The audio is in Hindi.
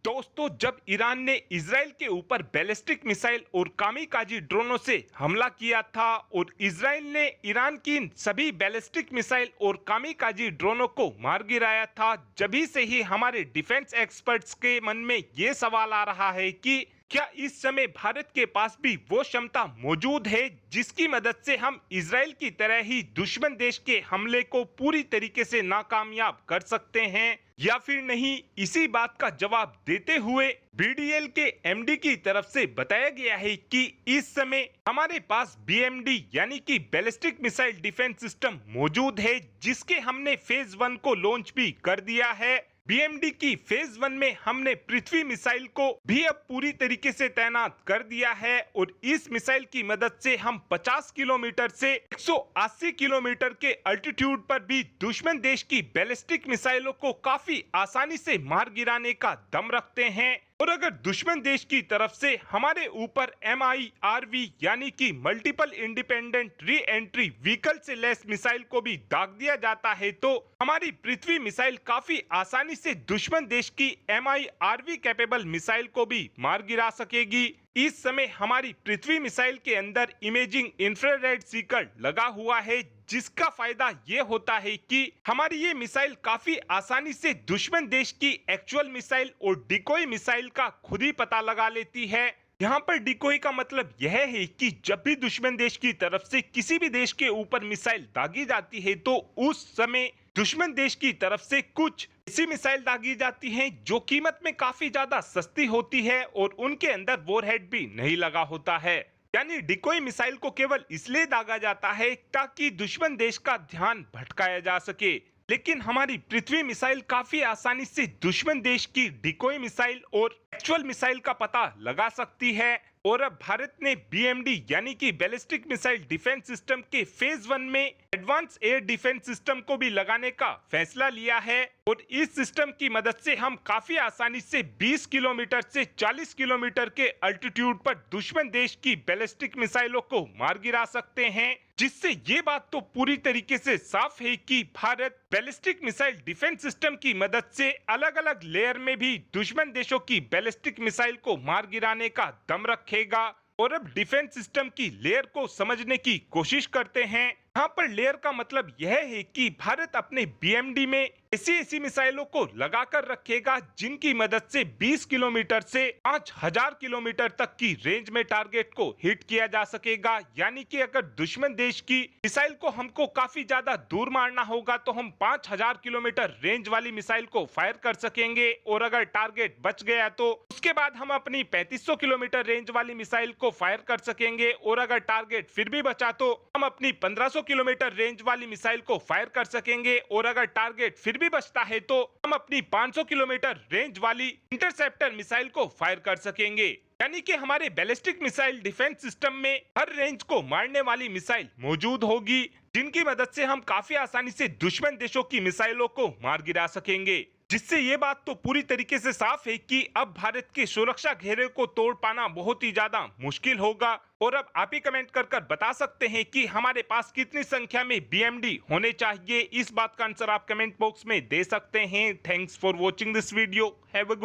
दोस्तों, जब ईरान ने इजराइल के ऊपर बैलिस्टिक मिसाइल और कामिकाजी ड्रोनों से हमला किया था और इजराइल ने ईरान की इन सभी बैलिस्टिक मिसाइल और कामिकाजी ड्रोनों को मार गिराया था, जभी से ही हमारे डिफेंस एक्सपर्ट्स के मन में ये सवाल आ रहा है कि क्या इस समय भारत के पास भी वो क्षमता मौजूद है जिसकी मदद से हम इजराइल की तरह ही दुश्मन देश के हमले को पूरी तरीके से नाकामयाब कर सकते हैं या फिर नहीं। इसी बात का जवाब देते हुए बीडीएल के एमडी की तरफ से बताया गया है कि इस समय हमारे पास बीएमडी यानी कि बैलिस्टिक मिसाइल डिफेंस सिस्टम मौजूद है, जिसके हमने फेज 1 को लॉन्च भी कर दिया है। बीएमडी की फेज 1 में हमने पृथ्वी मिसाइल को भी अब पूरी तरीके से तैनात कर दिया है और इस मिसाइल की मदद से हम 50 किलोमीटर से 180 किलोमीटर के अल्टीट्यूड पर भी दुश्मन देश की बैलिस्टिक मिसाइलों को काफी आसानी से मार गिराने का दम रखते हैं। और अगर दुश्मन देश की तरफ से हमारे ऊपर MIRV यानी कि multiple independent re entry vehicle से लैस मिसाइल को भी दाग दिया जाता है तो हमारी पृथ्वी मिसाइल काफी आसानी से दुश्मन देश की MIRV कैपेबल मिसाइल को भी मार गिरा सकेगी। इस समय हमारी पृथ्वी मिसाइल के अंदर इमेजिंग इंफ्रारेड सीकर लगा हुआ है, जिसका फायदा ये होता है कि हमारी ये मिसाइल काफी आसानी से दुश्मन देश की एक्चुअल मिसाइल और डिकोय मिसाइल का खुद ही पता लगा लेती है। यहाँ पर डिकोय का मतलब यह है कि जब भी दुश्मन देश की तरफ से किसी भी देश के ऊपर मिसाइल दागी जाती है तो उस समय दुश्मन देश की तरफ से कुछ ऐसी मिसाइल दागी जाती हैं जो कीमत में काफी ज्यादा सस्ती होती है और उनके अंदर वॉरहेड भी नहीं लगा होता है। यानी डिकोय मिसाइल को केवल इसलिए दागा जाता है ताकि दुश्मन देश का ध्यान भटकाया जा सके, लेकिन हमारी पृथ्वी मिसाइल काफी आसानी से दुश्मन देश की डिकोय मिसाइल और एक्चुअल मिसाइल का पता लगा सकती है। और अब भारत ने बीएमडी यानी कि बैलिस्टिक मिसाइल डिफेंस सिस्टम के फेज 1 में एडवांस एयर डिफेंस सिस्टम को भी लगाने का फैसला लिया है और इस सिस्टम की मदद से हम काफी आसानी से 20 किलोमीटर से 40 किलोमीटर के अल्टीट्यूड पर दुश्मन देश की बैलिस्टिक मिसाइलों को मार गिरा सकते हैं, जिससे ये बात तो पूरी तरीके से साफ है कि Bharat ballistic missile defence system की मदद से अलग अलग लेयर में भी दुश्मन देशों की बैलिस्टिक मिसाइल को मार गिराने का दम रखेगा। और अब डिफेंस सिस्टम की लेयर को समझने की कोशिश करते हैं। यहाँ पर लेयर का मतलब यह है कि भारत अपने बीएमडी में ऐसी मिसाइलों को लगाकर रखेगा जिनकी मदद से 20 किलोमीटर से 5000 किलोमीटर तक की रेंज में टारगेट को हिट किया जा सकेगा। यानी कि अगर दुश्मन देश की मिसाइल को हमको काफी ज्यादा दूर मारना होगा तो हम 5000 किलोमीटर रेंज वाली मिसाइल को फायर कर सकेंगे और अगर टारगेट बच गया तो उसके बाद हम अपनी 3500 किलोमीटर रेंज वाली मिसाइल को फायर कर सकेंगे और अगर टारगेट फिर भी बचा तो हम अपनी 1500 किलोमीटर रेंज वाली मिसाइल को फायर कर सकेंगे और अगर टारगेट फिर भी बचता है तो हम अपनी 500 किलोमीटर रेंज वाली इंटरसेप्टर मिसाइल को फायर कर सकेंगे। यानी कि हमारे बैलिस्टिक मिसाइल डिफेंस सिस्टम में हर रेंज को मारने वाली मिसाइल मौजूद होगी, जिनकी मदद से हम काफी आसानी से दुश्मन देशों की मिसाइलों को मार गिरा सकेंगे। जिससे ये बात तो पूरी तरीके से साफ है कि अब भारत के सुरक्षा घेरे को तोड़ पाना बहुत ही ज्यादा मुश्किल होगा। और अब आप ही कमेंट कर बता सकते हैं कि हमारे पास कितनी संख्या में बीएमडी होने चाहिए। इस बात का आंसर आप कमेंट बॉक्स में दे सकते हैं। Thanks for watching this video. Have a good